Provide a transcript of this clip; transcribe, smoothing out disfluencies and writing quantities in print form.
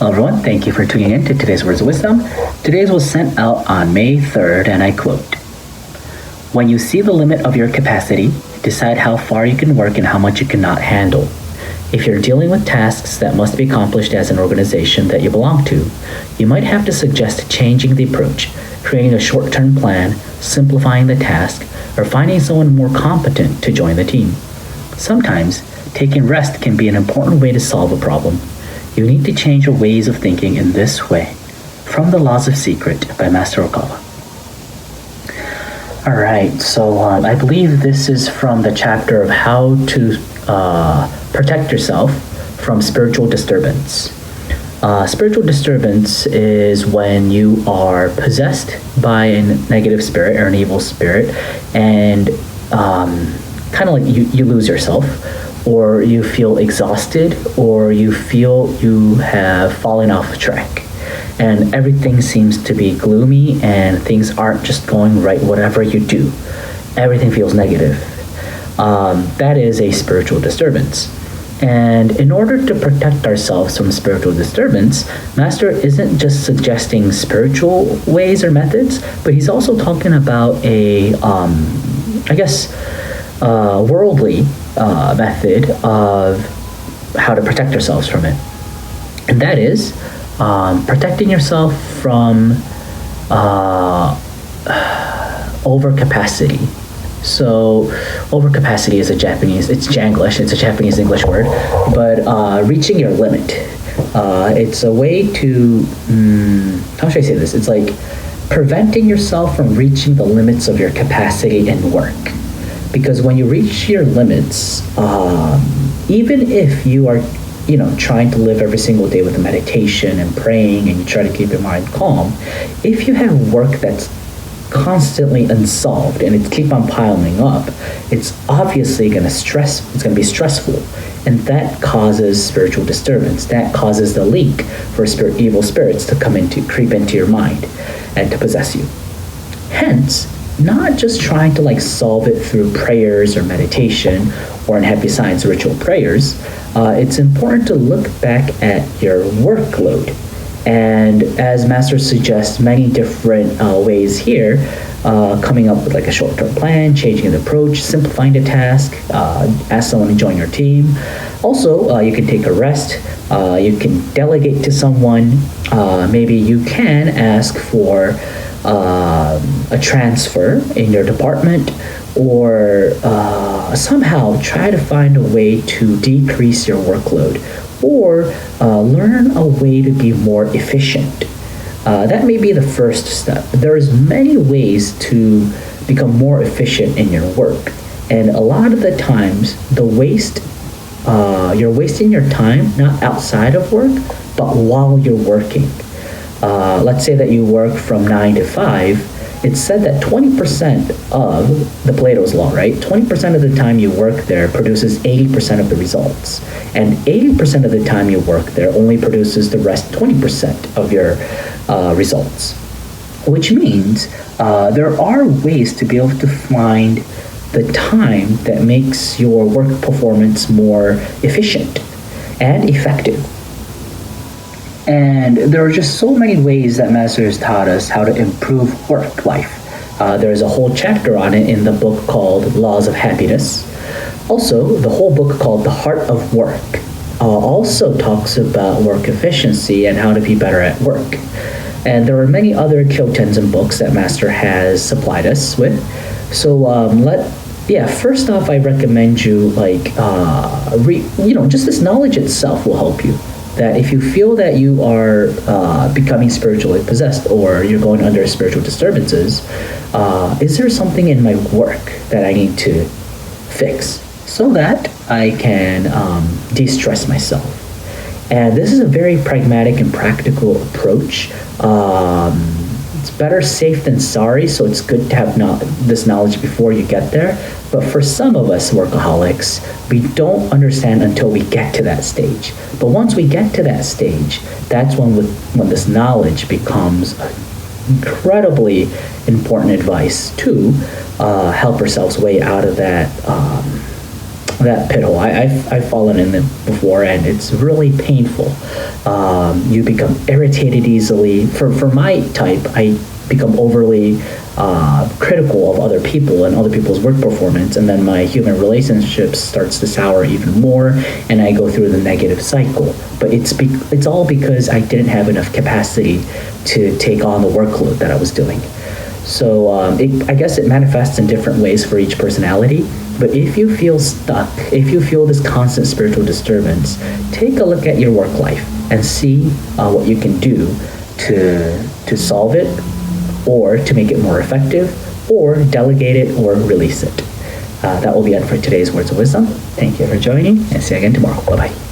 Hello everyone, thank you for tuning in to today's Words of Wisdom. Today's was sent out on May 3rd, and I quote, "When you see the limit of your capacity, decide how far you can work and how much you cannot handle. If you're dealing with tasks that must be accomplished as an organization that you belong to, you might have to suggest changing the approach, creating a short-term plan, simplifying the task, or finding someone more competent to join the team. Sometimes, taking rest can be an important way to solve a problem. You need to change your ways of thinking in this way." From The Laws of Secret by Master Okawa. Alright, so I believe this is from the chapter of how to protect yourself from spiritual disturbance. Spiritual disturbance is when you are possessed by a negative spirit or an evil spirit, and kind of like you lose yourself, or you feel exhausted, or you feel you have fallen off track, and everything seems to be gloomy and things aren't just going right. Whatever you do, everything feels negative. That is a spiritual disturbance. And in order to protect ourselves from spiritual disturbance, Master isn't just suggesting spiritual ways or methods, but he's also talking about a worldly method of how to protect ourselves from it. And that is protecting yourself from overcapacity. So overcapacity is it's Janglish, it's a Japanese-English word, but reaching your limit. It's a way to, how should I say this? It's like preventing yourself from reaching the limits of your capacity in work. Because when you reach your limits, even if you are, trying to live every single day with meditation and praying, and you try to keep your mind calm, if you have work that's constantly unsolved and it keep on piling up, it's obviously going to be stressful, and that causes spiritual disturbance. That causes the leak for evil spirits to creep into your mind and to possess you. Hence, not just trying to solve it through prayers or meditation or in happy science ritual prayers, it's important to look back at your workload. And as Master suggests many different ways here, coming up with a short-term plan, changing the approach, simplifying the task, ask someone to join your team. Also, you can take a rest, you can delegate to someone, maybe you can ask for a transfer in your department, or somehow try to find a way to decrease your workload, or learn a way to be more efficient. That may be the first step. There's many ways to become more efficient in your work, and a lot of the times you're wasting your time not outside of work, but while you're working. Let's say that you work from 9 to 5. It's said that 20% of the Plato's Law, right? 20% of the time you work there produces 80% of the results. And 80% of the time you work there only produces the rest 20% of your results. Which means there are ways to be able to find the time that makes your work performance more efficient and effective. And there are just so many ways that Master has taught us how to improve work life. There's a whole chapter on it in the book called Laws of Happiness. Also, the whole book called The Heart of Work also talks about work efficiency and how to be better at work. And there are many other Kyotenzen books that Master has supplied us with. So first off, I recommend you just this knowledge itself will help you. That if you feel that you are becoming spiritually possessed, or you're going under spiritual disturbances, is there something in my work that I need to fix so that I can de-stress myself? And this is a very pragmatic and practical approach. It's better safe than sorry, so it's good to have this knowledge before you get there. But for some of us workaholics, we don't understand until we get to that stage. But once we get to that stage, that's when this knowledge becomes incredibly important advice to help ourselves way out of that that pit hole. I've fallen in it before, and it's really painful. You become irritated easily. For my type, I become overly critical of other people and other people's work performance, and then my human relationships starts to sour even more, and I go through the negative cycle. But it's all because I didn't have enough capacity to take on the workload that I was doing. So I guess it manifests in different ways for each personality. But if you feel stuck, if you feel this constant spiritual disturbance, take a look at your work life and see what you can do to solve it, or to make it more effective, or delegate it, or release it. That will be it for today's Words of Wisdom. Thank you for joining, and see you again tomorrow. Bye-bye.